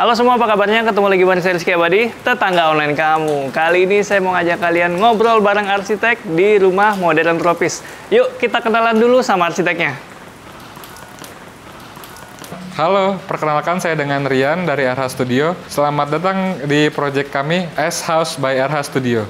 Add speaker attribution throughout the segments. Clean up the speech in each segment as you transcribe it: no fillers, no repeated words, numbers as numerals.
Speaker 1: Halo semua, apa kabarnya? Ketemu lagi bareng saya Rizky Abadi, tetangga online kamu. Kali ini saya mau ngajak kalian ngobrol bareng arsitek di rumah modern tropis. Yuk kita kenalan dulu sama arsiteknya.
Speaker 2: Halo, perkenalkan saya dengan Rian dari RH Studio. Selamat datang di proyek kami S House by RH Studio.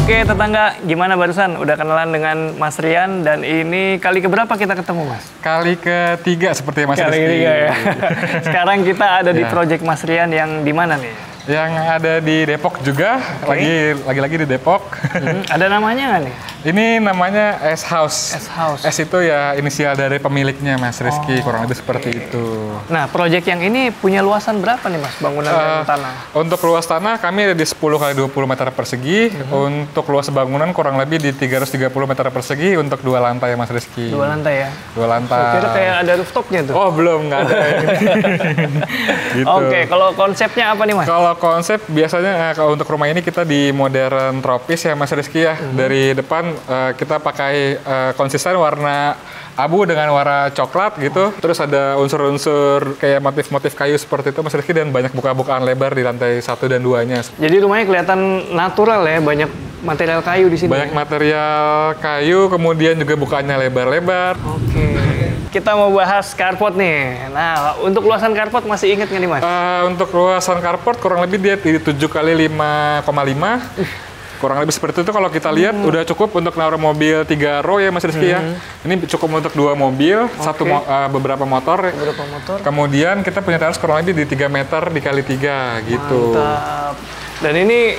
Speaker 1: Oke tetangga, gimana barusan? Udah kenalan dengan Mas Rian dan ini kali keberapa kita ketemu, Mas?
Speaker 2: Kali ketiga seperti Mas Rizky.
Speaker 1: Kali ketiga ya. Sekarang kita ada di proyek Mas Rian yang di mana nih?
Speaker 2: Yang ada di Depok juga, lagi-lagi di Depok.
Speaker 1: Ada namanya nggak nih?
Speaker 2: Ini namanya S House.
Speaker 1: S House.
Speaker 2: S itu ya inisial dari pemiliknya Mas Rizky, kurang lebih seperti itu.
Speaker 1: Nah, proyek yang ini punya luasan berapa nih Mas, bangunan dan tanah?
Speaker 2: Untuk luas tanah kami ada di 10 kali 20 meter persegi. Untuk luas bangunan kurang lebih di 330 meter persegi untuk 2 lantai Mas Rizky.
Speaker 1: 2 lantai ya?
Speaker 2: 2 lantai.
Speaker 1: Saya kira kayak ada rooftopnya tuh.
Speaker 2: Oh belum, nggak ada. Gitu.
Speaker 1: Oke, kalau konsepnya apa nih Mas?
Speaker 2: Kalau konsep biasanya kalau untuk rumah ini kita di modern tropis ya Mas Rizky ya. Dari depan kita pakai konsisten warna abu dengan warna coklat gitu. Terus ada unsur-unsur kayak motif-motif kayu seperti itu Mas Rizky, dan banyak buka-bukaan lebar di lantai 1 dan 2-nya.
Speaker 1: Jadi rumahnya kelihatan natural ya, banyak material kayu di sini.
Speaker 2: Banyak material kayu, kemudian juga bukaannya lebar-lebar.
Speaker 1: Oke. Kita mau bahas carport nih. Nah, untuk luasan carport masih inget nggak nih Mas?
Speaker 2: Untuk luasan carport kurang lebih dia di 7 kali 5,5. Kurang lebih seperti itu. Kalau kita lihat udah cukup untuk naruh mobil 3 row ya Mas Rizky ya. Ini cukup untuk 2 mobil, beberapa motor.
Speaker 1: Beberapa motor.
Speaker 2: Kemudian kita punya teras kurang lebih di 3 meter dikali 3 gitu.
Speaker 1: Mantap. Dan ini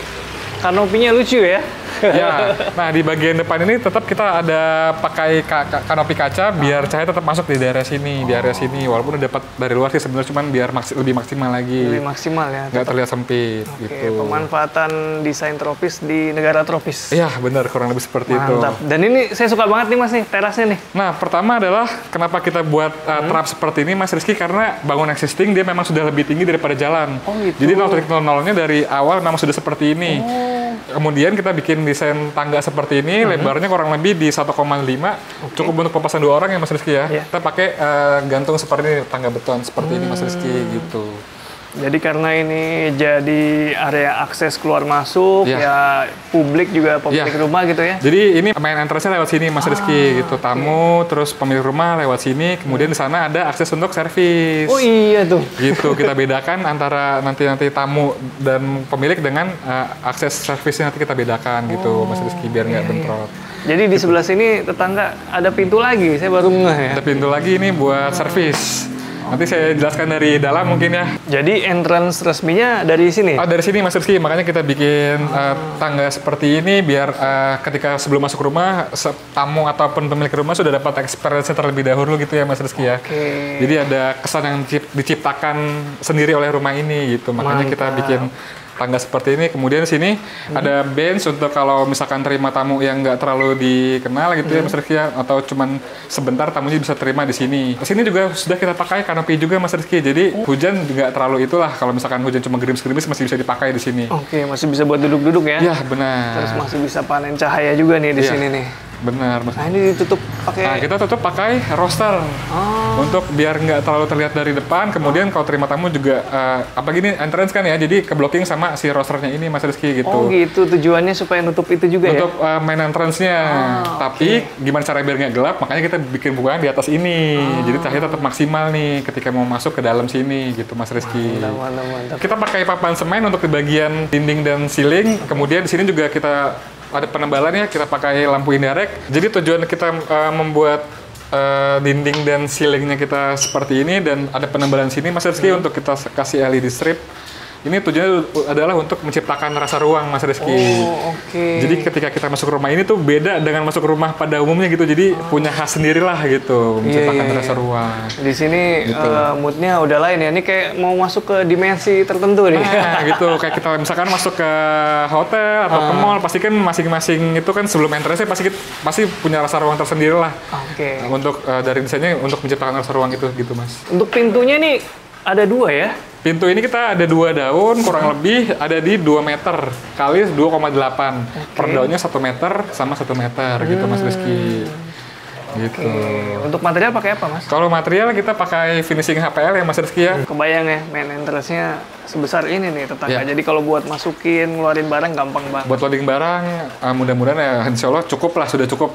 Speaker 1: kanopinya lucu ya.
Speaker 2: Ya, nah di bagian depan ini tetap kita ada pakai kanopi kaca biar cahaya tetap masuk di daerah sini, di area sini. Walaupun udah dapat dari luar sih sebenarnya, cuman biar lebih maksimal lagi.
Speaker 1: Lebih maksimal ya.
Speaker 2: Nggak terlihat sempit.
Speaker 1: Oke,
Speaker 2: gitu.
Speaker 1: pemanfaatan desain tropis di negara tropis.
Speaker 2: Iya, benar, kurang lebih seperti itu.
Speaker 1: Mantap. Dan ini saya suka banget nih Mas nih, terasnya nih.
Speaker 2: Nah, pertama adalah kenapa kita buat trap seperti ini Mas Rizky, karena bangunan existing dia memang sudah lebih tinggi daripada jalan.
Speaker 1: Oh gitu.
Speaker 2: Jadi 0.00-nya dari awal memang sudah seperti ini. Kemudian kita bikin desain tangga seperti ini, lebarnya kurang lebih di 1,5. Cukup untuk pepasan 2 orang ya Mas Rizky ya. Kita pakai gantung seperti ini, tangga beton seperti ini Mas Rizky gitu.
Speaker 1: Jadi karena ini jadi area akses keluar masuk, ya publik juga pemilik rumah gitu ya.
Speaker 2: Jadi ini main entrance-nya lewat sini Mas Rizky gitu. Tamu, terus pemilik rumah lewat sini, kemudian di sana ada akses untuk servis.
Speaker 1: Oh iya tuh.
Speaker 2: Gitu, kita bedakan antara nanti tamu dan pemilik dengan akses servisnya nanti kita bedakan gitu Mas Rizky, biar nggak bentrok.
Speaker 1: Jadi di sebelah sini tetangga ada pintu lagi, saya baru ngeh ya.
Speaker 2: Ada pintu lagi ini buat servis. Nanti saya jelaskan dari dalam mungkin ya.
Speaker 1: Jadi entrance resminya dari sini?
Speaker 2: Oh, dari sini Mas Rizky, makanya kita bikin tangga seperti ini biar ketika sebelum masuk rumah, tamu ataupun pemilik rumah sudah dapat experience terlebih dahulu gitu ya Mas Rizky ya. Jadi ada kesan yang diciptakan sendiri oleh rumah ini gitu, makanya kita bikin tangga seperti ini. Kemudian sini ada bench untuk kalau misalkan terima tamu yang nggak terlalu dikenal gitu ya Mas Rizky ya, atau cuman sebentar tamunya bisa terima di sini. Di sini juga sudah kita pakai kanopi juga Mas Rizky. Jadi hujan nggak terlalu itulah, kalau misalkan hujan cuma gerimis-gerimis masih bisa dipakai di sini.
Speaker 1: Oke, masih bisa buat duduk-duduk ya?
Speaker 2: Iya, benar.
Speaker 1: Terus masih bisa panen cahaya juga nih di sini nih.
Speaker 2: Benar, Mas.
Speaker 1: Nah, ini ditutup pakai.
Speaker 2: Nah, kita tutup pakai roster. Untuk biar nggak terlalu terlihat dari depan. Kemudian kalau terima tamu juga apalagi ini entrance kan ya, jadi ke blocking sama si rosternya ini Mas Rizky gitu.
Speaker 1: Oh gitu, tujuannya supaya nutup itu juga
Speaker 2: untuk main entrance-nya. Tapi gimana cara biar nggak gelap, makanya kita bikin bukaan di atas ini. Jadi cahaya tetap maksimal nih ketika mau masuk ke dalam sini gitu Mas Rizky.
Speaker 1: Mantap.
Speaker 2: Kita pakai papan semen untuk di bagian dinding dan ceiling. Kemudian di sini juga kita ada penebalannya, kita pakai lampu indirect. Jadi tujuan kita membuat dinding dan ceilingnya kita seperti ini, dan ada penebalan sini Mas Rizky untuk kita kasih LED strip. Ini tujuannya adalah untuk menciptakan rasa ruang Mas Rizky. Jadi ketika kita masuk rumah ini tuh beda dengan masuk rumah pada umumnya gitu. Jadi punya khas sendiri lah gitu, menciptakan rasa ruang.
Speaker 1: Di sini gitu. Moodnya udah lain ya. Ini kayak mau masuk ke dimensi tertentu nih.
Speaker 2: Nah gitu, kayak kita misalkan masuk ke hotel atau ke mall, pasti kan masing-masing itu kan sebelum entrance pasti punya rasa ruang tersendiri lah. Untuk dari desainnya untuk menciptakan rasa ruang itu gitu Mas.
Speaker 1: Untuk pintunya nih ada 2 ya?
Speaker 2: Pintu ini kita ada 2 daun, kurang lebih ada di 2 meter kali 2,8. Per daunnya 1 meter sama 1 meter gitu Mas Rizky. Gitu.
Speaker 1: Untuk material pakai apa, Mas?
Speaker 2: Kalau material kita pakai finishing HPL ya Mas Rizky ya.
Speaker 1: Kebayang ya, main entrance-nya sebesar ini nih tetangga. Jadi kalau buat masukin, ngeluarin barang gampang banget.
Speaker 2: Buat loading barang, mudah-mudahan ya insya Allah cukup lah, sudah cukup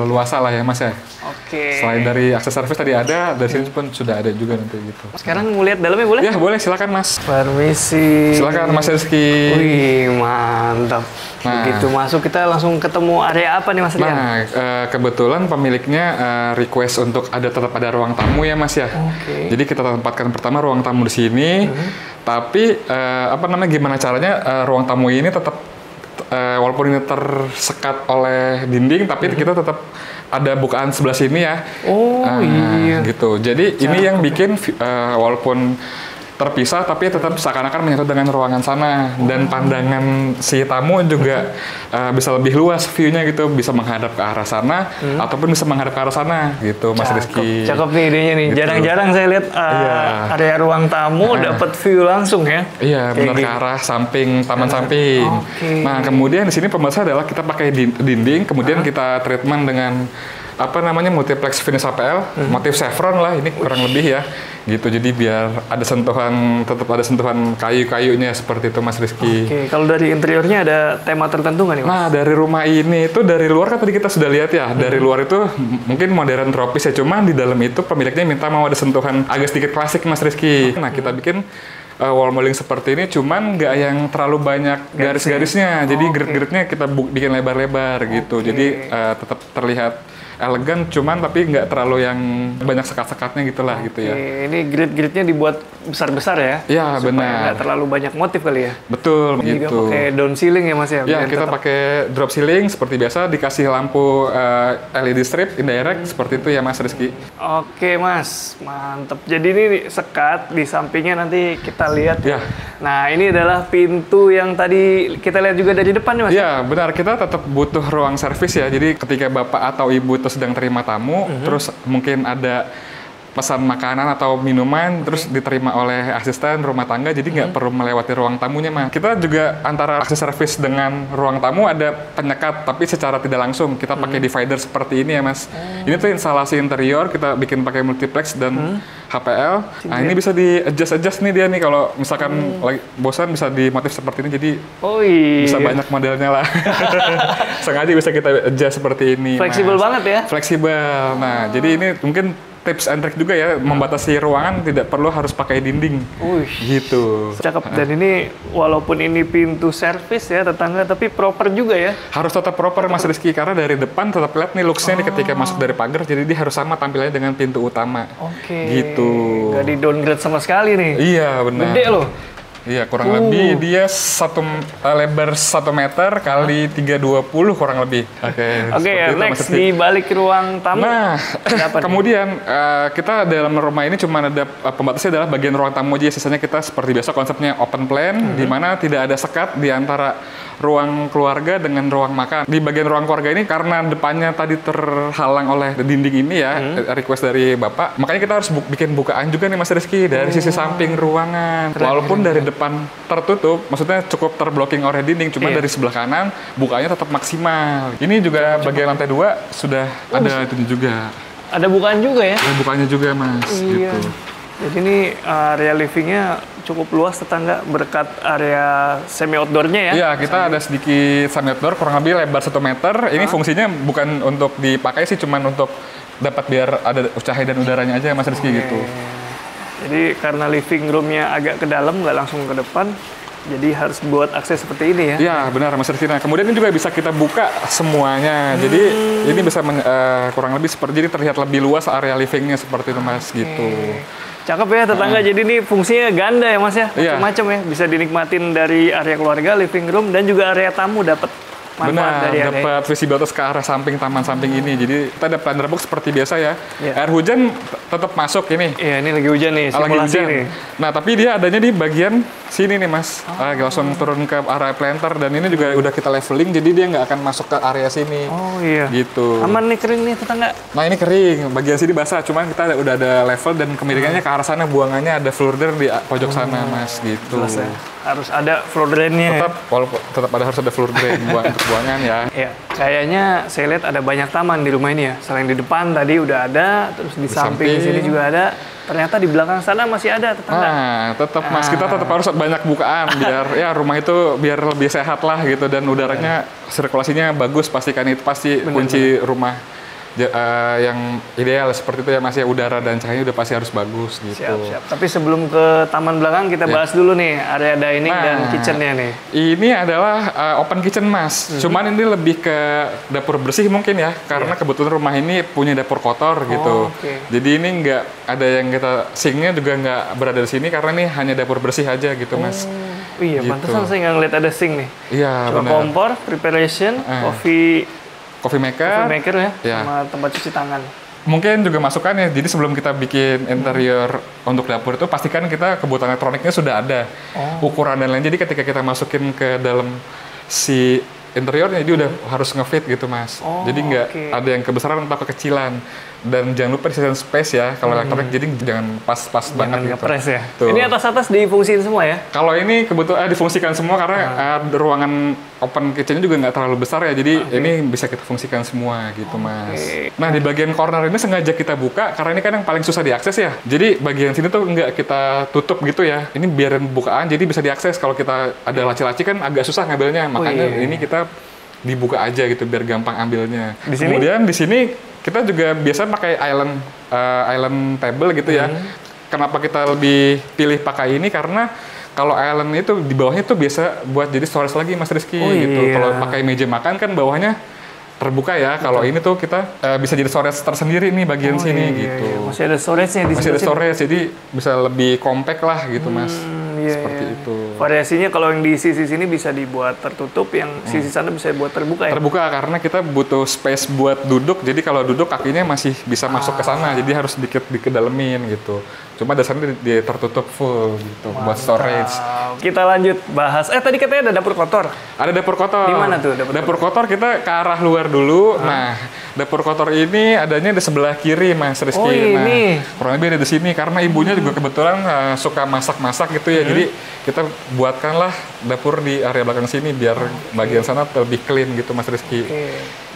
Speaker 2: luasa lah ya Mas ya. Selain dari akses service tadi ada, dari sini pun sudah ada juga nanti gitu.
Speaker 1: Sekarang mau lihat dalamnya boleh?
Speaker 2: Ya boleh, silakan Mas.
Speaker 1: Permisi.
Speaker 2: Silakan Mas Rizky.
Speaker 1: Wih, mantap. Begitu masuk kita langsung ketemu area apa nih Mas Rian?
Speaker 2: Nah, kebetulan pemiliknya request untuk tetap ada ruang tamu ya Mas ya. Jadi kita tempatkan pertama ruang tamu di sini. Tapi gimana caranya ruang tamu ini tetap walaupun ini tersekat oleh dinding, tapi kita tetap ada bukaan sebelah sini ya. Iya. Gitu. Jadi ini yang bikin walaupun terpisah tapi tetap seakan-akan menyatu dengan ruangan sana, dan pandangan si tamu juga bisa lebih luas view-nya gitu, bisa menghadap ke arah sana ataupun bisa menghadap ke arah sana gitu Mas Rizky.
Speaker 1: Cakep nih idenya nih. Gitu. Jarang-jarang saya lihat area ruang tamu dapat view langsung ya.
Speaker 2: Iya, benar, ke arah samping, taman samping. Nah, kemudian di sini pembatasnya adalah kita pakai dinding, kemudian kita treatment dengan multiplex finish HPL, motif chevron lah ini kurang lebih ya, gitu. Jadi biar ada sentuhan, tetap ada sentuhan kayu-kayunya seperti itu Mas Rizky.
Speaker 1: Kalau dari interiornya ada tema tertentu nggak nih Mas?
Speaker 2: Nah, dari rumah ini itu dari luar kan tadi kita sudah lihat ya, dari luar itu mungkin modern tropis ya, cuman di dalam itu pemiliknya minta mau ada sentuhan agak sedikit klasik Mas Rizky. Nah, kita bikin wall molding seperti ini, cuman nggak yang terlalu banyak garis-garisnya, jadi grid-gridnya kita bikin lebar-lebar gitu, jadi tetap terlihat elegan, cuman tapi nggak terlalu yang banyak sekat-sekatnya gitulah gitu ya.
Speaker 1: Ini grid-gridnya dibuat besar-besar ya?
Speaker 2: Iya, benar.
Speaker 1: Supaya nggak terlalu banyak motif kali ya?
Speaker 2: Betul,
Speaker 1: Ini
Speaker 2: gitu.
Speaker 1: Juga pakai down ceiling ya Mas ya?
Speaker 2: Ya, kita pakai drop ceiling seperti biasa, dikasih lampu LED strip indirect seperti itu ya Mas Rizky.
Speaker 1: Oke Mas, mantep. Jadi ini sekat, di sampingnya nanti kita lihat.
Speaker 2: Ya.
Speaker 1: Nah, ini adalah pintu yang tadi kita lihat juga dari depan nih Mas?
Speaker 2: Ya, benar. Kita tetap butuh ruang servis ya. Jadi ketika Bapak atau Ibu sedang terima tamu, terus mungkin ada pesan makanan atau minuman, terus diterima oleh asisten rumah tangga, jadi nggak perlu melewati ruang tamunya Mas. Kita juga antara akses service dengan ruang tamu ada penyekat, tapi secara tidak langsung kita pakai divider seperti ini ya Mas. Ini tuh instalasi interior, kita bikin pakai multiplex dan HPL. Nah, ini bisa di adjust nih dia nih, kalau misalkan lagi bosan bisa di motif seperti ini, jadi bisa banyak modelnya lah. Sengaja bisa kita adjust seperti ini.
Speaker 1: Fleksibel banget ya?
Speaker 2: Fleksibel. Nah, jadi ini mungkin tips and trick juga ya, membatasi ruangan tidak perlu harus pakai dinding. Gitu.
Speaker 1: Cakep. Dan ini walaupun ini pintu servis ya tetangga, tapi proper juga ya?
Speaker 2: Harus tetap proper Mas Rizky, karena dari depan tetap lihat nih looks-nya nih ketika masuk dari pagar, jadi dia harus sama tampilannya dengan pintu utama. Gitu.
Speaker 1: Gak di downgrade sama sekali nih.
Speaker 2: Iya, benar.
Speaker 1: Gede loh.
Speaker 2: Iya, kurang lebih dia lebar 1 meter kali 320 kurang lebih.
Speaker 1: Oke, next di balik ruang tamu.
Speaker 2: Nah, kemudian kita dalam rumah ini cuma ada pembatasnya adalah bagian ruang tamu aja. Sisanya kita seperti biasa konsepnya open plan, di mana tidak ada sekat di antara ruang keluarga dengan ruang makan. Di bagian ruang keluarga ini karena depannya tadi terhalang oleh dinding ini ya, request dari Bapak, makanya kita harus bikin bukaan juga nih Mas Rizky dari sisi samping ruangan. Walaupun dari depan tertutup, maksudnya cukup terblocking oleh dinding, cuma dari sebelah kanan bukanya tetap maksimal. Ini juga bagian lantai 2 sudah ada itu juga.
Speaker 1: Ada bukaan juga ya?
Speaker 2: Ada bukannya juga Mas. Gitu.
Speaker 1: Jadi ini area livingnya cukup luas tetangga, berkat area semi outdoornya ya?
Speaker 2: Iya, kita ada sedikit semi outdoor, kurang lebih lebar 1 meter. Ini fungsinya bukan untuk dipakai sih, cuman untuk dapat biar ada cahaya dan udaranya aja Mas Rizky gitu.
Speaker 1: Jadi karena living roomnya agak ke dalam, nggak langsung ke depan, jadi harus buat akses seperti ini ya?
Speaker 2: Iya, benar Mas Rizky. Nah, kemudian ini juga bisa kita buka semuanya. Jadi ini bisa kurang lebih seperti, jadi terlihat lebih luas area livingnya seperti itu Mas gitu.
Speaker 1: Cakep ya tetangga, jadi ini fungsinya ganda ya Mas ya? Macam-macam ya, bisa dinikmatin dari area keluarga, living room, dan juga area tamu dapat manfaat dari area.
Speaker 2: Dapat visibilitas ke arah samping taman samping ini. Jadi kita ada planter box seperti biasa ya. Air hujan tetap masuk ini.
Speaker 1: Iya, ini lagi hujan nih,
Speaker 2: lagi hujan. Nih. Nah, tapi dia adanya di bagian sini nih Mas. Langsung turun ke area planter dan ini juga udah kita leveling jadi dia nggak akan masuk ke area sini.
Speaker 1: Oh iya.
Speaker 2: Gitu.
Speaker 1: Aman nih, kering nih tetangga.
Speaker 2: Nah ini kering, bagian sini basah, cuman kita udah ada level dan kemiringannya ke arah sana, buangannya ada floor drain di pojok sana Mas, gitu.
Speaker 1: Jelas ya. Harus ada floor drain-nya.
Speaker 2: Tetap harus ada floor drain untuk buangan ya.
Speaker 1: Iya, kayaknya saya lihat ada banyak taman di rumah ini ya. Selain di depan tadi udah ada, terus di samping sini juga ada. Ternyata di belakang sana masih ada tetangga.
Speaker 2: Nah, tetap Mas, kita tetap harus banyak bukaan biar ya rumah itu biar lebih sehat lah gitu dan udaranya sirkulasinya bagus, pastikan itu pasti kunci rumah. Yang ideal seperti itu ya Mas ya, udara dan cahayanya udah pasti harus bagus gitu.
Speaker 1: Siap. Tapi sebelum ke taman belakang kita bahas dulu nih area dining dan kitchennya nih.
Speaker 2: Ini adalah open kitchen Mas. Cuman ini lebih ke dapur bersih mungkin ya, karena kebetulan rumah ini punya dapur kotor gitu. Jadi ini nggak ada yang kita sinknya juga nggak berada di sini karena ini hanya dapur bersih aja gitu Mas.
Speaker 1: Iya,
Speaker 2: gitu.
Speaker 1: pantesan saya nggak ngeliat ada sink nih.
Speaker 2: Iya,
Speaker 1: benar. Kompor, preparation, coffee maker ya, sama tempat cuci tangan.
Speaker 2: Mungkin juga masukan ya, jadi sebelum kita bikin interior untuk dapur itu pastikan kita kebutuhan elektroniknya sudah ada, ukuran dan lain. Jadi ketika kita masukin ke dalam si interiornya, jadi udah harus ngefit gitu Mas. Jadi nggak ada yang kebesaran atau kekecilan. Dan jangan lupa disediakan space ya, kalau elektronik jadi jangan pas-pas banget gitu.
Speaker 1: Ngepres ya. Tuh. Ini atas-atas difungsiin semua ya?
Speaker 2: Kalau ini kebetulan difungsikan semua karena ruangan open kitchen juga nggak terlalu besar ya, jadi ini bisa kita fungsikan semua gitu Mas. Nah di bagian corner ini sengaja kita buka karena ini kan yang paling susah diakses ya. Jadi bagian sini tuh nggak kita tutup gitu ya. Ini biarin bukaan jadi bisa diakses. Kalau kita ada laci-laci kan agak susah ngambilnya, makanya ini kita dibuka aja gitu biar gampang ambilnya. Kemudian di sini kita juga biasa pakai island table gitu ya. Kenapa kita lebih pilih pakai ini? Karena kalau island itu di bawahnya tuh biasa buat jadi storage lagi Mas Rizky gitu. Kalau pakai meja makan kan bawahnya terbuka ya. Kalau ini tuh kita bisa jadi storage tersendiri nih bagian sini gitu.
Speaker 1: Masih ada storage-nya di sini.
Speaker 2: Masih ada storage, jadi bisa lebih compact lah gitu Mas. Seperti itu.
Speaker 1: Variasinya kalau yang di sisi sini bisa dibuat tertutup, yang sisi sana bisa dibuat terbuka ya?
Speaker 2: Terbuka karena kita butuh space buat duduk, jadi kalau duduk kakinya masih bisa masuk ke sana, jadi harus sedikit dikedalemin gitu. Cuma dasarnya dia tertutup full gitu. Mantap. Buat storage.
Speaker 1: Kita lanjut bahas. Tadi katanya ada dapur kotor.
Speaker 2: Ada dapur kotor.
Speaker 1: Di mana tuh
Speaker 2: dapur kotor? Kita ke arah luar dulu. Nah, dapur kotor ini adanya di sebelah kiri Mas Rizky.
Speaker 1: Ini.
Speaker 2: Kurang lebih ada di sini karena ibunya juga kebetulan suka masak-masak gitu ya. Jadi kita buatkanlah dapur di area belakang sini biar bagian sana lebih clean gitu Mas Rizky.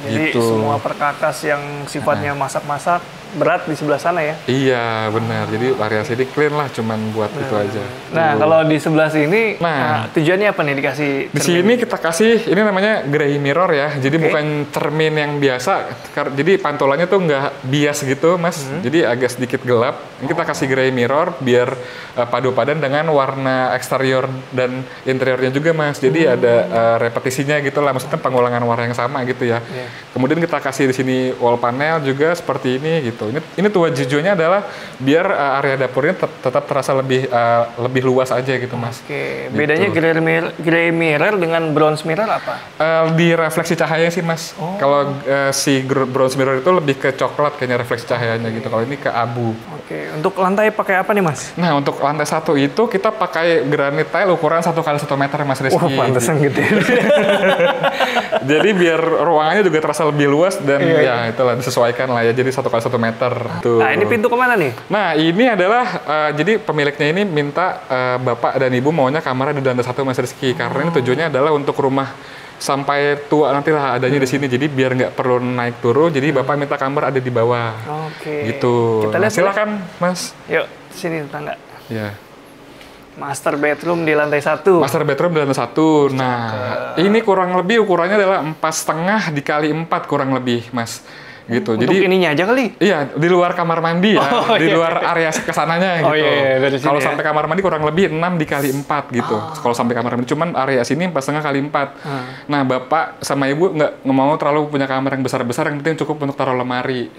Speaker 1: Jadi
Speaker 2: gitu.
Speaker 1: Semua perkakas yang sifatnya masak-masak berat di sebelah sana ya?
Speaker 2: Iya benar, jadi area sini clean lah, cuman buat itu aja.
Speaker 1: Nah kalau di sebelah sini, tujuannya apa nih dikasih cermin?
Speaker 2: Di sini kita kasih, ini namanya gray mirror ya, jadi bukan cermin yang biasa, jadi pantulannya tuh nggak bias gitu Mas, jadi agak sedikit gelap. Ini kita kasih gray mirror biar padu padan dengan warna eksterior dan interiornya juga Mas, jadi ada repetisinya gitu lah, maksudnya pengulangan warna yang sama gitu ya. Kemudian kita kasih di sini wall panel juga seperti ini gitu. Ini tujuannya adalah biar area dapurnya tetap terasa lebih luas aja gitu Mas.
Speaker 1: Oke. Bedanya gray mirror dengan bronze mirror apa?
Speaker 2: Di refleksi cahaya sih Mas. Kalau si bronze mirror itu lebih ke coklat kayaknya refleksi cahayanya gitu. Kalau ini ke abu.
Speaker 1: Oke. Untuk lantai pakai apa nih Mas?
Speaker 2: Nah untuk lantai 1 itu kita pakai granit tile ukuran 1 kali 1 meter Mas Rizky.
Speaker 1: Wah pantesan gede.
Speaker 2: Jadi biar ruangannya juga terasa lebih luas dan ya itulah disesuaikan lah ya. Jadi 1 kali 1 meter. Tuh.
Speaker 1: Nah ini pintu kemana nih?
Speaker 2: Nah ini adalah jadi pemiliknya ini minta bapak dan ibu maunya kamarnya di lantai 1 Mas Rizky. Karena ini tujuannya adalah untuk rumah sampai tua nanti lah adanya di sini. Jadi biar nggak perlu naik turun. Jadi bapak minta kamar ada di bawah. Gitu.
Speaker 1: Kita lihat
Speaker 2: silakan Mas.
Speaker 1: Yuk sini tetangga.
Speaker 2: Ya.
Speaker 1: Master bedroom di lantai 1.
Speaker 2: Master bedroom di lantai 1. Nah, ini kurang lebih ukurannya adalah 4,5 dikali 4 kurang lebih, Mas. Gitu.
Speaker 1: Untuk jadi ininya aja kali?
Speaker 2: Iya, di luar kamar mandi ya, di luar area kesananya gitu. Kalau sampai kamar mandi kurang lebih 6 dikali 4 gitu. Kalau sampai kamar mandi, cuman area sini 4,5 kali 4. Nah, bapak sama ibu nggak mau terlalu punya kamar yang besar-besar, yang penting cukup untuk taruh lemari,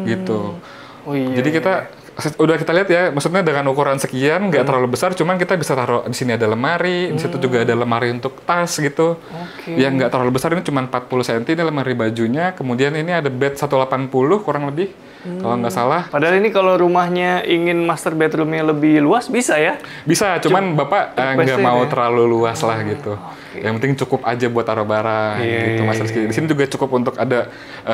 Speaker 2: gitu. Jadi kita udah kita lihat ya, maksudnya dengan ukuran sekian nggak terlalu besar, cuman kita bisa taruh di sini ada lemari, di situ juga ada lemari untuk tas gitu. Yang nggak terlalu besar, ini cuma 40 cm ini lemari bajunya, kemudian ini ada bed 180 kurang lebih. Kalau nggak salah.
Speaker 1: Padahal ini kalau rumahnya ingin master bedroomnya lebih luas bisa ya?
Speaker 2: Bisa, cuman Bapak nggak mau
Speaker 1: ya?
Speaker 2: terlalu luas lah gitu. Yang penting cukup aja buat taruh barang gitu Mas Rizky. Di sini juga cukup untuk ada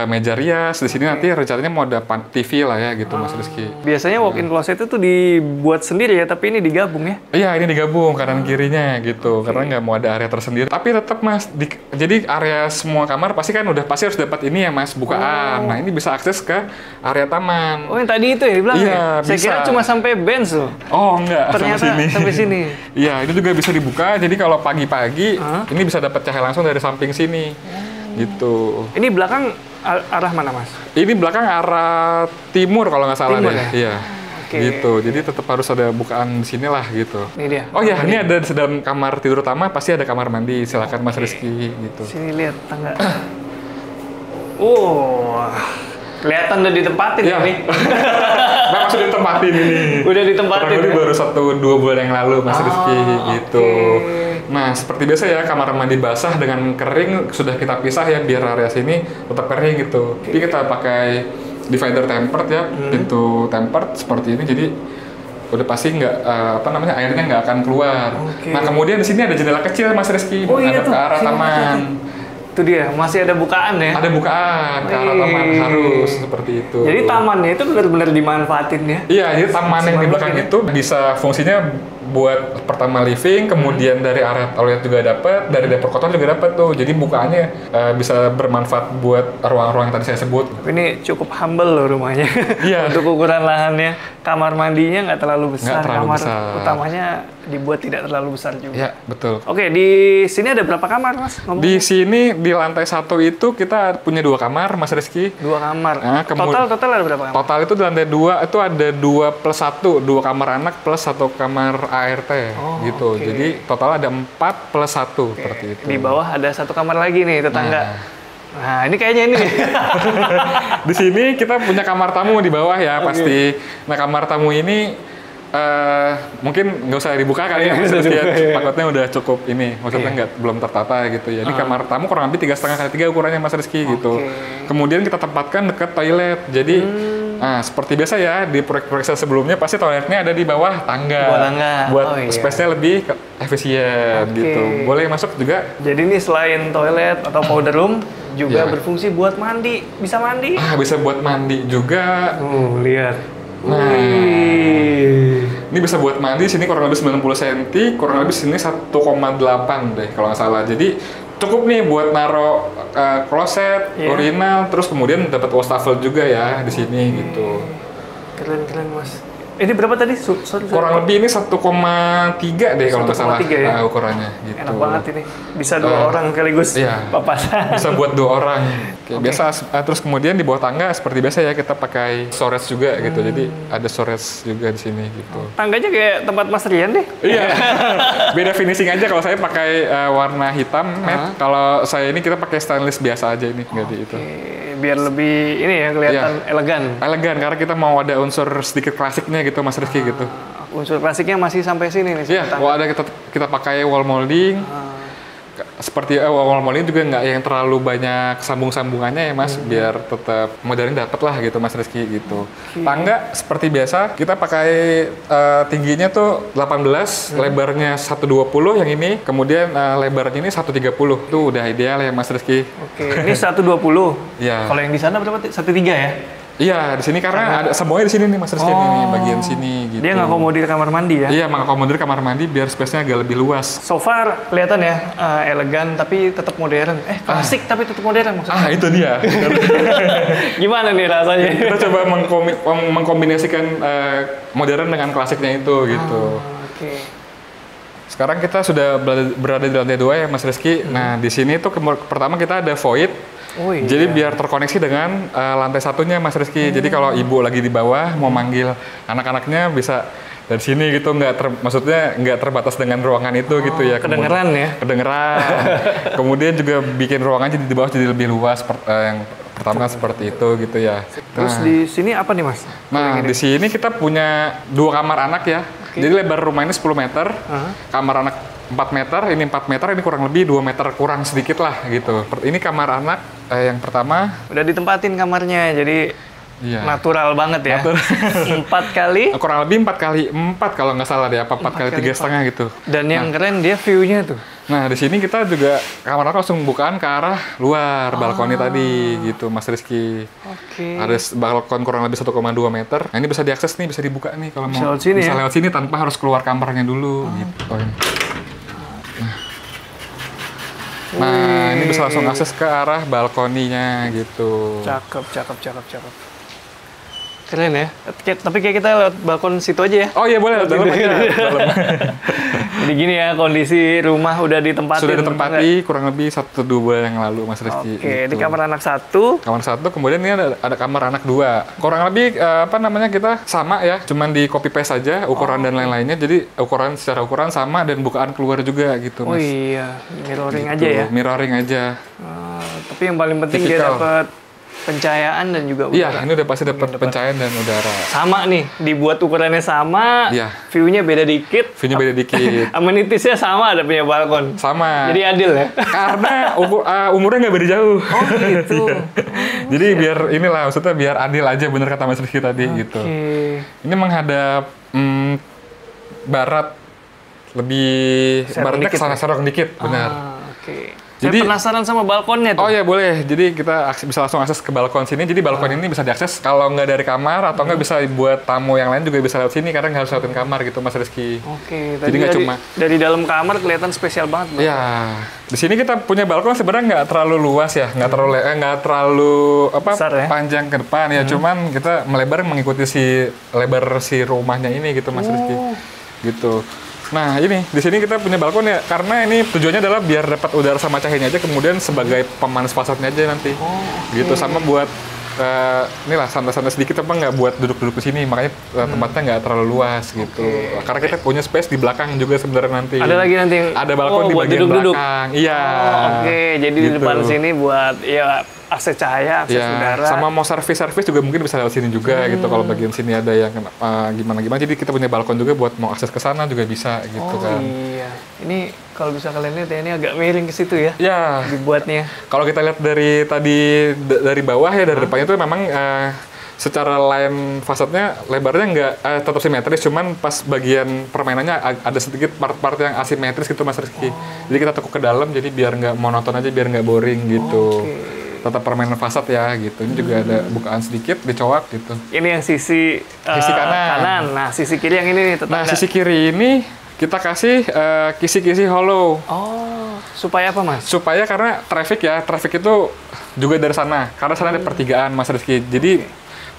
Speaker 2: meja rias. Di sini nanti rencananya mau ada TV lah ya gitu Mas Rizky.
Speaker 1: Biasanya walk-in closet itu dibuat sendiri ya, tapi ini digabung ya?
Speaker 2: Iya, ini digabung kanan kirinya gitu. Karena nggak mau ada area tersendiri. Tapi tetap Mas, jadi area semua kamar pasti kan udah pasti harus dapat ini ya Mas, bukaan. Nah, ini bisa akses ke area taman.
Speaker 1: Oh, yang tadi itu ya dibilang
Speaker 2: Iya,
Speaker 1: ya? Saya
Speaker 2: bisa.
Speaker 1: kira cuma sampai bench loh.
Speaker 2: Oh, enggak,
Speaker 1: Ternyata sampai sini.
Speaker 2: Iya, ini juga bisa dibuka. Jadi kalau pagi-pagi ini bisa dapat cahaya langsung dari samping sini. Gitu.
Speaker 1: Ini belakang arah mana, Mas?
Speaker 2: Ini belakang arah timur kalau nggak salah
Speaker 1: Timur
Speaker 2: deh.
Speaker 1: ya?
Speaker 2: Iya. Gitu. Jadi tetap harus ada bukaan di sini lah gitu.
Speaker 1: Ini dia.
Speaker 2: Oh iya, ini ada dalam kamar tidur utama pasti ada kamar mandi. Silakan Mas Rizky gitu.
Speaker 1: Sini lihat tangga. Oh. Kelihatan udah ditempatin
Speaker 2: Iya.
Speaker 1: nih.
Speaker 2: Nah, maksudnya ditempatin ini.
Speaker 1: Udah ditempatin.
Speaker 2: Kurang lebih
Speaker 1: Ya?
Speaker 2: baru 1-2 bulan yang lalu Mas Rizky gitu. Nah, seperti biasa ya, kamar mandi basah dengan kering sudah kita pisah ya biar area sini tetap kering gitu. Tapi kita pakai divider tempered ya, pintu tempered seperti ini, jadi udah pasti nggak airnya nggak akan keluar. Nah, kemudian di sini ada jendela kecil Mas Rizky menghadap ke arah taman.
Speaker 1: Itu dia, masih ada bukaan ya?
Speaker 2: Ada bukaan ke arah taman, harus seperti itu.
Speaker 1: Jadi tamannya itu benar-benar dimanfaatin ya?
Speaker 2: Iya, jadi taman yang di belakang itu bisa fungsinya buat pertama living, kemudian dari area toilet juga dapat, dari dapur kotor juga dapat tuh. Jadi bukaannya bisa bermanfaat buat ruang-ruang yang tadi saya sebut.
Speaker 1: Ini cukup humble loh rumahnya.
Speaker 2: Iya.
Speaker 1: Untuk ukuran lahannya, kamar mandinya nggak terlalu besar,
Speaker 2: Nggak terlalu
Speaker 1: kamar
Speaker 2: besar.
Speaker 1: utamanya dibuat tidak terlalu besar juga.
Speaker 2: Iya, betul.
Speaker 1: Oke, di sini ada berapa kamar, Mas? Ngomong.
Speaker 2: Di sini di lantai 1 itu kita punya 2 kamar, Mas Rizky.
Speaker 1: 2 kamar.
Speaker 2: Nah,
Speaker 1: Total ada berapa kamar?
Speaker 2: Total itu di lantai 2 itu ada 2+1, 2 kamar anak plus 1 kamar ART gitu. Jadi total ada 4+1 seperti itu.
Speaker 1: Di bawah ada 1 kamar lagi nih, tetangga. Nah, ini kayaknya ini.
Speaker 2: Di sini kita punya kamar tamu di bawah ya pasti. Nah, kamar tamu ini mungkin nggak usah dibuka kali ya, Mas Rizky, ya. Takutnya udah cukup ini, maksudnya belum tertata gitu ya. Jadi kamar tamu kurang lebih 3,5x3 ukurannya Mas Rizky gitu. Kemudian kita tempatkan dekat toilet. Jadi seperti biasa ya di proyek-proyek sebelumnya pasti toiletnya ada di bawah tangga. Buat space-nya lebih efisien gitu. Boleh masuk juga.
Speaker 1: Jadi ini selain toilet atau powder room juga berfungsi buat mandi, bisa mandi.
Speaker 2: Bisa buat mandi juga.
Speaker 1: Lihat.
Speaker 2: Nah, ini bisa buat mandi, sini kurang lebih 90 cm, kurang lebih sini 1,8 deh kalau nggak salah. Jadi cukup nih buat naro kloset, urinal, terus kemudian dapat wastafel juga ya di sini gitu.
Speaker 1: Keren Mas. Ini berapa tadi?
Speaker 2: Kurang lebih ini 1,3 deh kalau nggak salah
Speaker 1: ya?
Speaker 2: ukurannya gitu.
Speaker 1: Enak banget ini. Bisa 2 orang sekaligus papasan.
Speaker 2: Bisa buat 2 orang. Biasa, terus kemudian di bawah tangga seperti biasa ya kita pakai storage juga gitu. Jadi ada storage juga di sini gitu.
Speaker 1: Tangganya kayak tempat Mas Rian deh.
Speaker 2: Iya. Beda finishing aja, kalau saya pakai warna hitam matte. Kalau saya ini kita pakai stainless biasa aja ini, nggak di itu.
Speaker 1: Biar lebih ini ya kelihatan elegan.
Speaker 2: Elegan karena kita mau ada unsur sedikit klasiknya gitu Mas Rizky gitu.
Speaker 1: Unsur klasiknya masih sampai sini nih.
Speaker 2: Iya, kalau ada kita pakai wall molding. Seperti wall molding juga nggak yang terlalu banyak sambung-sambungannya ya Mas, biar tetap modern dapet lah gitu Mas Rizky gitu. Tangga seperti biasa kita pakai tingginya tuh 18, lebarnya 120 yang ini, kemudian lebarnya ini 130. Itu udah ideal ya Mas Rizky.
Speaker 1: Ini 120.
Speaker 2: Iya.
Speaker 1: Kalau yang di sana berapa? 13 ya?
Speaker 2: Iya, di sini karena ada semuanya di sini nih Mas Rizky nih, bagian sini gitu.
Speaker 1: Dia ngakomodir kamar mandi ya?
Speaker 2: Iya, mengakomodir kamar mandi biar space-nya agak lebih luas.
Speaker 1: So far kelihatan ya elegan tapi tetap modern. Klasik tapi tetap modern maksudnya.
Speaker 2: Itu dia.
Speaker 1: Gimana nih rasanya?
Speaker 2: Kita coba mengkombinasikan modern dengan klasiknya itu gitu. Sekarang kita sudah berada di lantai 2 ya Mas Rizky. Nah, di sini tuh pertama kita ada void. Jadi biar terkoneksi dengan lantai 1-nya Mas Rizky. Jadi kalau ibu lagi di bawah mau manggil anak-anaknya bisa dari sini gitu, maksudnya nggak terbatas dengan ruangan itu gitu ya.
Speaker 1: Kedengeran ya?
Speaker 2: Kedengeran. Kemudian juga bikin ruangan jadi di bawah jadi lebih luas. Yang pertama seperti itu gitu ya.
Speaker 1: Terus di sini apa nih Mas?
Speaker 2: Nah, di sini kita punya 2 kamar anak ya. Jadi lebar rumah ini 10 meter, kamar anak 4 meter, ini 4 meter, ini kurang lebih 2 meter kurang sedikit lah gitu. Ini kamar anak yang pertama.
Speaker 1: Udah ditempatin kamarnya, jadi natural banget ya. 4 kali?
Speaker 2: Kurang lebih 4 kali 4 kalau nggak salah deh, apa 4 kali 3,5 gitu.
Speaker 1: Dan yang keren dia view-nya tuh.
Speaker 2: Nah, di sini kita juga kamar aku langsung bukaan ke arah luar, balkoni tadi gitu, Mas Rizky. Ada balkon kurang lebih 1,2 meter. Nah, ini bisa diakses nih, bisa dibuka nih kalau mau. Bisa lewat sini tanpa harus keluar kamarnya dulu gitu. Nah, ini bisa langsung akses ke arah balkoninya gitu.
Speaker 1: Cakep. Keren ya. Tapi kayak kita lewat balkon situ aja ya.
Speaker 2: Oh iya boleh, dalam aja.
Speaker 1: Jadi gini ya, kondisi rumah udah ditempati.
Speaker 2: Sudah ditempati kurang lebih 1-2 bulan yang lalu, Mas Rizky.
Speaker 1: Oke, di kamar anak 1.
Speaker 2: Kamar 1, kemudian ini ada kamar anak 2. Kurang lebih kita sama ya, cuman di copy paste saja ukuran dan lain-lainnya. Jadi secara ukuran sama dan bukaan keluar juga gitu, Mas.
Speaker 1: Oh iya, mirroring
Speaker 2: gitu,
Speaker 1: aja ya.
Speaker 2: Mirroring aja.
Speaker 1: Tapi yang paling penting dia dapat pencahayaan dan juga udara.
Speaker 2: Iya, ini udah pasti dapat pencahayaan dan udara.
Speaker 1: Sama nih, dibuat ukurannya sama, view-nya beda dikit. Amenitiesnya sama, ada punya balkon.
Speaker 2: Sama.
Speaker 1: Jadi adil ya?
Speaker 2: Karena umurnya nggak beda jauh.
Speaker 1: Oh gitu.
Speaker 2: Jadi biar maksudnya biar adil aja, bener kata Mas Rizky tadi gitu. Ini menghadap barat, lebih baratnya ke sana serong dikit, benar.
Speaker 1: Jadi, saya penasaran sama balkonnya tuh.
Speaker 2: Oh ya boleh, jadi kita bisa langsung akses ke balkon sini. Jadi balkon ini bisa diakses kalau nggak dari kamar atau nggak bisa buat tamu yang lain juga bisa lewat sini karena nggak harus lewatin kamar gitu, Mas Rizky.
Speaker 1: Jadi nggak cuma dari dalam kamar kelihatan spesial banget.
Speaker 2: Iya, di sini kita punya balkon sebenarnya nggak terlalu luas ya, nggak terlalu besar, ya? Panjang ke depan ya. Cuman kita melebar mengikuti lebar si rumahnya ini gitu, Mas Rizky. Gitu. Nah ini di sini kita punya balkon ya, karena ini tujuannya adalah biar dapat udara sama cahayanya aja, kemudian sebagai pemanas fasadnya aja nanti, gitu. Sama buat inilah santai-santai sedikit, apa nggak buat duduk-duduk di sini, makanya tempatnya nggak terlalu luas gitu. Karena kita punya space di belakang juga sebenarnya nanti.
Speaker 1: Ada lagi nanti.
Speaker 2: Ada balkon di bagian belakang. Iya.
Speaker 1: Jadi di depan sini buat akses cahaya, akses udara.
Speaker 2: Sama mau servis juga mungkin bisa lewat sini juga gitu. Kalau bagian sini ada yang gimana-gimana, jadi kita punya balkon juga buat mau akses ke sana juga bisa gitu kan.
Speaker 1: Iya. Ini kalau bisa kalian lihat ya, ini agak miring ke situ ya.
Speaker 2: Iya.
Speaker 1: Dibuatnya.
Speaker 2: Kalau kita lihat dari bawah ya, dari depannya itu memang secara line fasadnya lebarnya nggak tetap simetris, cuman pas bagian permainannya ada sedikit part-part yang asimetris gitu, Mas Rizky. Jadi kita tekuk ke dalam, jadi biar nggak monoton aja, biar nggak boring gitu. Tetap permainan fasad ya gitu. Ini juga ada bukaan sedikit, dicowak gitu.
Speaker 1: Ini yang sisi kanan. Nah, sisi kiri yang ini nih tetangga.
Speaker 2: Nah, sisi kiri ini kita kasih kisi-kisi hollow.
Speaker 1: Oh, supaya apa, Mas?
Speaker 2: Supaya karena traffic itu juga dari sana. Karena sana ada pertigaan, Mas Rizky. Jadi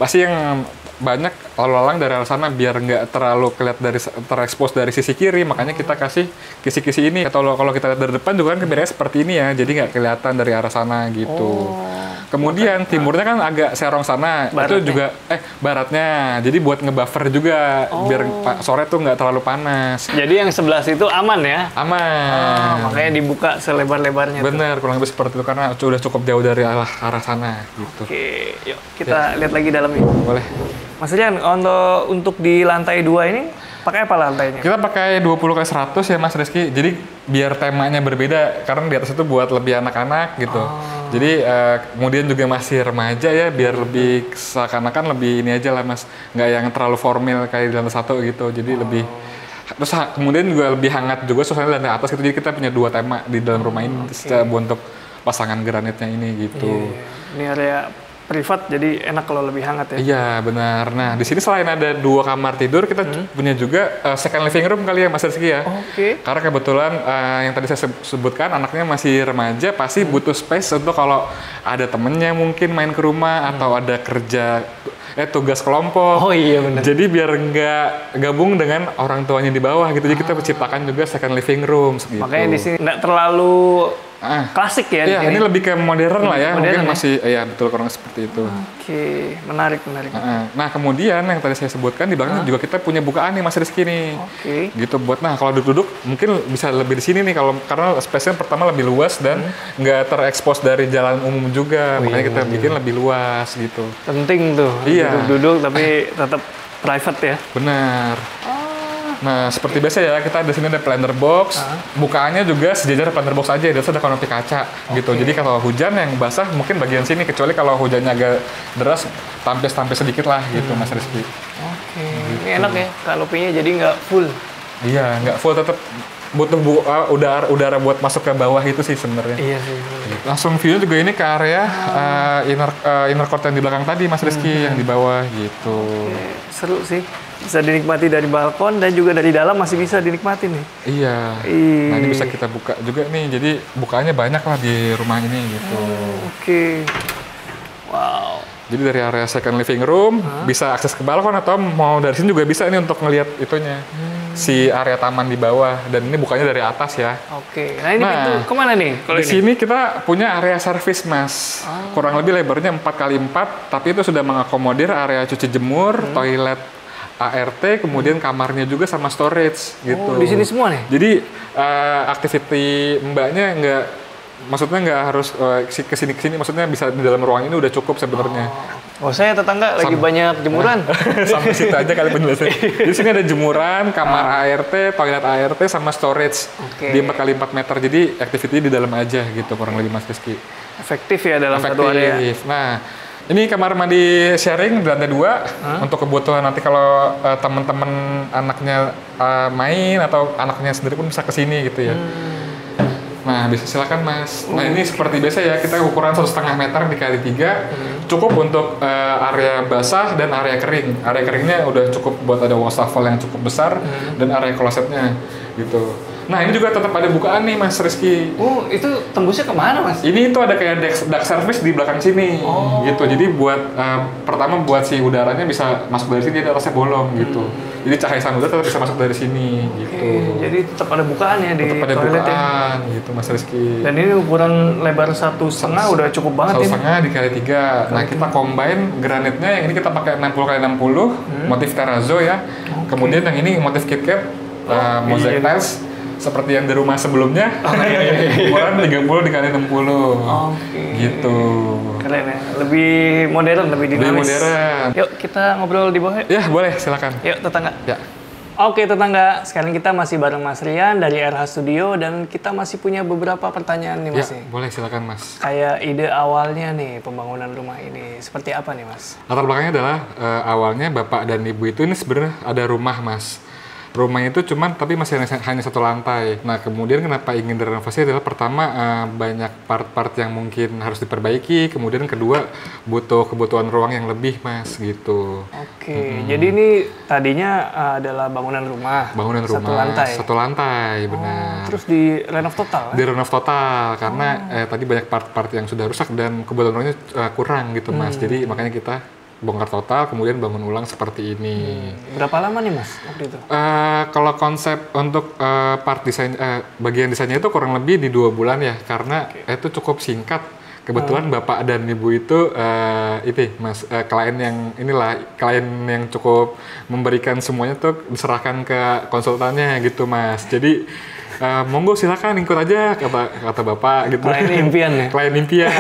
Speaker 2: pasti yang banyak lalu lalang dari arah sana, biar nggak terlalu terekspos dari sisi kiri, makanya kita kasih kisi-kisi ini. Atau kalau kita lihat dari depan juga kan kebiasaan seperti ini ya, jadi nggak kelihatan dari arah sana gitu. Kemudian timurnya kan agak serong sana,
Speaker 1: baratnya.
Speaker 2: Itu juga baratnya, jadi buat ngebuffer juga biar sore tuh nggak terlalu panas.
Speaker 1: Jadi yang sebelah situ aman ya?
Speaker 2: Aman.
Speaker 1: Makanya dibuka selebar-lebarnya.
Speaker 2: Bener, kurang lebih seperti itu karena sudah cukup jauh dari arah sana gitu.
Speaker 1: Oke, yuk kita lihat lagi dalamnya.
Speaker 2: Boleh.
Speaker 1: Mas Rian, untuk di lantai 2 ini pakai apa lantainya?
Speaker 2: Kita pakai 20x100 ya, Mas Rizky. Jadi biar temanya berbeda, karena di atas itu buat lebih anak-anak gitu. Jadi kemudian juga masih remaja ya, biar lebih seakan-akan lebih ini aja lah, Mas. Nggak yang terlalu formal kayak di lantai 1 gitu. Jadi lebih, terus kemudian juga lebih hangat juga suasana di lantai atas gitu. Jadi kita punya 2 tema di dalam rumah ini untuk pasangan granitnya ini gitu.
Speaker 1: Ini area privat, jadi enak kalau lebih hangat ya.
Speaker 2: Iya, benar. Nah, di sini selain ada 2 kamar tidur, kita punya juga second living room kali ya, Mas Rizky ya. Karena kebetulan yang tadi saya sebutkan, anaknya masih remaja, pasti butuh space untuk kalau ada temennya mungkin main ke rumah atau ada kerja tugas kelompok.
Speaker 1: Oh iya benar.
Speaker 2: Jadi biar nggak gabung dengan orang tuanya di bawah gitu. Jadi kita menciptakan juga second living room gitu.
Speaker 1: Makanya di sini nggak terlalu klasik ya.
Speaker 2: Iya, ini lebih ke modern lah ya.
Speaker 1: Modern
Speaker 2: mungkin masih betul kurang seperti itu.
Speaker 1: Oke, menarik.
Speaker 2: Nah, kemudian yang tadi saya sebutkan di belakang juga kita punya bukaan nih, Mas Rizky nih. Gitu buat kalau duduk-duduk mungkin bisa lebih di sini nih karena space-nya pertama lebih luas dan nggak terekspos dari jalan umum juga. Makanya kita bikin lebih luas gitu.
Speaker 1: Penting tuh.
Speaker 2: Iya.
Speaker 1: Duduk-duduk tapi tetap private ya.
Speaker 2: Benar. Nah, seperti biasa ya, kita di sini ada planter box. Bukaannya juga sejajar planter box aja, di atas ada kanopi kaca gitu. Jadi kalau hujan yang basah mungkin bagian sini, kecuali kalau hujannya agak deras, tampis-tampis sedikit lah gitu, Mas Rizky.
Speaker 1: Gitu. Ini enak ya, kanopinya jadi nggak full.
Speaker 2: Iya, nggak full, tetap butuh udara buat masuk ke bawah itu sih sebenarnya.
Speaker 1: Iya sih.
Speaker 2: Langsung view juga ini ke area inner court yang di belakang tadi, Mas Rizky, yang di bawah gitu.
Speaker 1: Seru sih. Bisa dinikmati dari balkon dan juga dari dalam masih bisa dinikmati nih.
Speaker 2: Iya. Nah, ini bisa kita buka juga nih. Jadi bukaannya banyak lah di rumah ini gitu.
Speaker 1: Oke. Wow.
Speaker 2: Jadi dari area second living room bisa akses ke balkon, atau mau dari sini juga bisa nih untuk ngelihat itunya. Si area taman di bawah, dan ini bukannya dari atas ya.
Speaker 1: Oke. Nah, ini pintu kemana nih?
Speaker 2: Di sini kita punya area servis, Mas. Kurang lebih lebarnya 4x4, tapi itu sudah mengakomodir area cuci jemur, toilet, ART, kemudian kamarnya juga sama storage gitu.
Speaker 1: Oh, di sini semua nih?
Speaker 2: Jadi activity mbaknya maksudnya nggak harus kesini, maksudnya bisa di dalam ruang ini udah cukup sebenarnya.
Speaker 1: Oh, saya tetangga lagi banyak jemuran.
Speaker 2: Sampai situ aja kali penjelasan. Di sini ada jemuran, kamar ART, toilet ART, sama storage di 4x4 meter. Jadi activity di dalam aja gitu, kurang lebih, Mas Rizky.
Speaker 1: Efektif ya dalam satu area.
Speaker 2: Nah, ini kamar mandi sharing di lantai 2 untuk kebutuhan nanti kalau teman-teman anaknya main atau anaknya sendiri pun bisa ke sini gitu ya. Nah, bisa silakan, Mas. Nah, ini seperti biasa ya, kita ukuran 1,5 meter dikali 3, cukup untuk area basah dan area kering. Area keringnya udah cukup buat ada wastafel yang cukup besar dan area klosetnya gitu. Nah, ini juga tetap ada bukaan nih, Mas Rizky.
Speaker 1: Oh, itu tembusnya kemana, Mas?
Speaker 2: Ini tuh ada kayak duct service di belakang sini, gitu. Jadi buat pertama buat si udaranya bisa masuk dari sini, dia atasnya bolong gitu. Jadi cahaya sang udara tetap bisa masuk dari sini, gitu.
Speaker 1: Jadi tetap ada bukaan ya di
Speaker 2: tetap ada
Speaker 1: toilet
Speaker 2: bukaan, gitu, Mas Rizky.
Speaker 1: Dan ini ukuran lebar 1,5 udah cukup banget ini.
Speaker 2: 1,5 dikali 3. Nah, kita combine granitnya, yang ini kita pakai 60x60, motif terrazzo ya. Kemudian yang ini motif KitKat, mosaic tiles. Seperti yang di rumah sebelumnya, ukuran 30 dikali 60, gitu.
Speaker 1: Keren ya, lebih modern, lebih dinamis.
Speaker 2: Lebih modern.
Speaker 1: Yuk kita ngobrol di bawah.
Speaker 2: Ya boleh, silakan.
Speaker 1: Yuk tetangga.
Speaker 2: Ya.
Speaker 1: Oke tetangga, sekarang kita masih bareng Mas Rian dari RH Studio dan kita masih punya beberapa pertanyaan nih Mas.
Speaker 2: Ya, boleh silakan Mas.
Speaker 1: Kayak ide awalnya nih pembangunan rumah ini seperti apa nih Mas?
Speaker 2: Latar belakangnya adalah awalnya Bapak dan Ibu itu ini sebenarnya ada rumah Mas. Rumahnya itu cuman tapi masih hanya satu lantai. Nah, kemudian kenapa ingin direnovasi adalah pertama banyak part-part yang mungkin harus diperbaiki, kemudian kedua butuh kebutuhan ruang yang lebih, Mas, gitu.
Speaker 1: Oke. Jadi ini tadinya adalah bangunan rumah.
Speaker 2: Bangunan rumah.
Speaker 1: Satu lantai.
Speaker 2: Satu lantai, benar.
Speaker 1: Terus direnov total?
Speaker 2: Direnov total karena tadi banyak part-part yang sudah rusak dan kebutuhan ruangnya kurang gitu, Mas. Jadi makanya kita bongkar total, kemudian bangun ulang seperti ini.
Speaker 1: Berapa lama nih Mas waktu itu?
Speaker 2: Kalau konsep untuk part desain, bagian desainnya itu kurang lebih di 2 bulan ya, karena itu cukup singkat. Kebetulan Bapak dan Ibu itu Mas, klien yang cukup memberikan semuanya tuh diserahkan ke konsultannya gitu Mas. Jadi monggo silakan ikut aja kata Bapak gitu.
Speaker 1: Klien impian ya?
Speaker 2: Klien impian.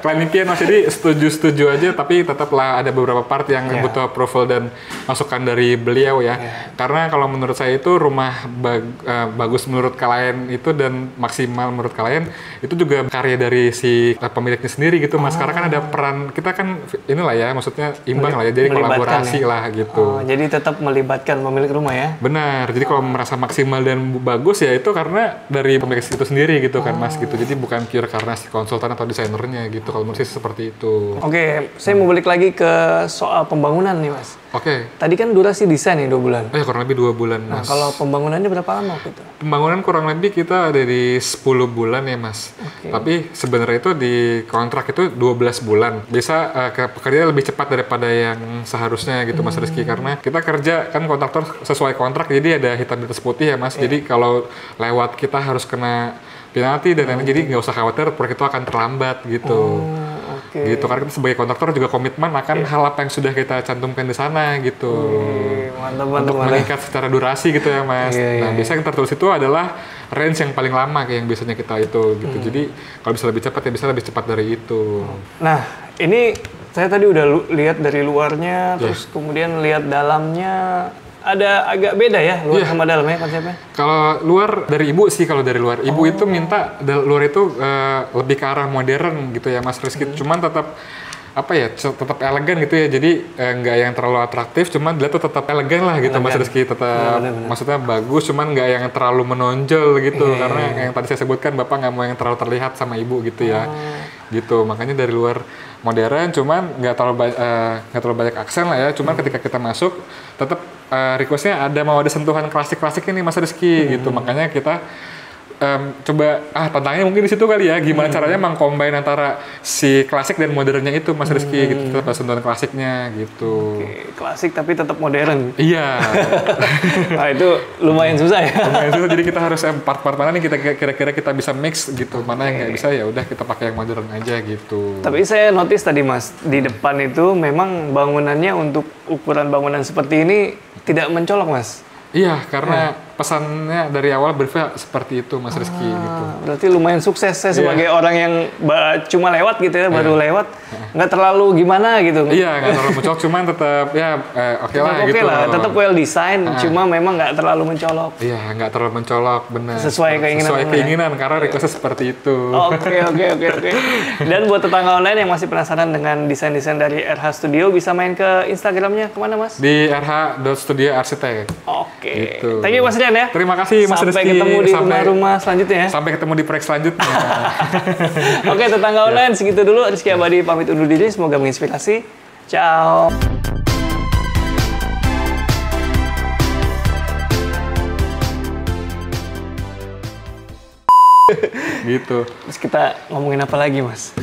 Speaker 2: Klien impian Mas, jadi setuju aja, tapi tetaplah ada beberapa part yang butuh approval dan masukan dari beliau ya. Karena kalau menurut saya itu rumah bagus menurut klien itu dan maksimal menurut klien itu juga karya dari si pemiliknya sendiri gitu Mas. Karena kan ada peran kita kan inilah ya, maksudnya imbang lah ya, jadi kolaborasi lah gitu.
Speaker 1: Jadi tetap melibatkan pemilik rumah ya?
Speaker 2: Benar, jadi kalau merasa maksimal dan bagus ya itu karena dari pemilik itu sendiri gitu kan Mas gitu. Jadi bukan pure karena si konsultan atau desainernya gitu. Kalau menurut saya seperti itu.
Speaker 1: Oke, saya mau balik lagi ke soal pembangunan nih Mas.
Speaker 2: Oke.
Speaker 1: Tadi kan durasi desain nih 2 bulan.
Speaker 2: Kurang lebih 2 bulan Mas.
Speaker 1: Nah kalau pembangunannya berapa lama waktu itu?
Speaker 2: Pembangunan kurang lebih kita ada di 10 bulan ya Mas. Tapi sebenarnya itu di kontrak itu 12 bulan. Bisa pekerjaan lebih cepat daripada yang seharusnya gitu Mas Rizky. Karena kita kerja kan kontraktor sesuai kontrak, jadi ada hitam di atas putih ya Mas. Jadi kalau lewat kita harus kena penalti dan lain-lain, jadi nggak usah khawatir proyek itu akan terlambat gitu. Gitu karena kita sebagai kontraktor juga komitmen akan hal apa yang sudah kita cantumkan di sana gitu.
Speaker 1: Mantap.
Speaker 2: Untuk mengikat secara durasi gitu ya Mas. Nah, biasanya yang tertulis itu adalah range yang paling lama kayak yang biasanya kita itu gitu. Jadi kalau bisa lebih cepat ya bisa lebih cepat dari itu.
Speaker 1: Nah, ini saya tadi udah lihat dari luarnya, terus kemudian lihat dalamnya. ada agak beda ya luar sama dalamnya konsepnya.
Speaker 2: Kalau luar dari ibu sih, kalau dari luar ibu itu minta luar itu lebih ke arah modern gitu ya Mas Rizky. Cuman tetap apa ya, tetap elegan gitu ya. Jadi nggak yang terlalu atraktif, cuman dia tuh tetap elegan lah gitu Mas Rizky. Tetap maksudnya bagus, cuman nggak yang terlalu menonjol gitu. Karena yang tadi saya sebutkan Bapak nggak mau yang terlalu terlihat sama ibu gitu ya. Gitu, makanya dari luar modern, cuman nggak terlalu banyak aksen lah ya. Cuman ketika kita masuk, tetap requestnya mau ada sentuhan klasik-klasik ini Mas Rizky gitu. Makanya kita coba tantangannya mungkin di situ kali ya, gimana caranya mengcombine antara si klasik dan modernnya itu Mas Rizky gitu, tetap ada sentuhan klasiknya gitu.
Speaker 1: Oke, klasik tapi tetap modern.
Speaker 2: Iya.
Speaker 1: Nah, itu lumayan susah ya.
Speaker 2: Lumayan susah, jadi kita harus part-part mana nih kira-kira kita bisa mix gitu, mana yang nggak bisa ya udah kita pakai yang modern aja gitu.
Speaker 1: Tapi saya notice tadi Mas, di depan itu memang bangunannya untuk ukuran bangunan seperti ini tidak mencolok Mas.
Speaker 2: Iya, karena pesannya dari awal briefnya seperti itu Mas Rizky gitu.
Speaker 1: Berarti lumayan sukses saya sebagai orang yang cuma lewat gitu ya, baru lewat, nggak terlalu gimana gitu.
Speaker 2: Iya, nggak terlalu mencolok, cuman tetap ya oke lah gitu.
Speaker 1: Oke lah, tetap well design, cuma memang nggak terlalu mencolok.
Speaker 2: Iya, nggak terlalu mencolok, benar.
Speaker 1: Sesuai keinginan.
Speaker 2: Karena requestnya seperti itu.
Speaker 1: Oke. Dan buat tetangga online yang masih penasaran dengan desain-desain dari RH Studio, bisa main ke Instagramnya kemana Mas?
Speaker 2: Di rh.studioarsitek.
Speaker 1: Oke.
Speaker 2: Gitu.
Speaker 1: Thank you Mas Rian ya.
Speaker 2: Terima kasih Mas Rizky.
Speaker 1: Sampai ketemu di rumah-rumah selanjutnya ya.
Speaker 2: Sampai ketemu di proyek selanjutnya.
Speaker 1: Oke, tetangga online segitu dulu. Rizky Abadi pamit undur diri. Semoga menginspirasi. Ciao.
Speaker 2: Gitu.
Speaker 1: Terus kita ngomongin apa lagi, Mas?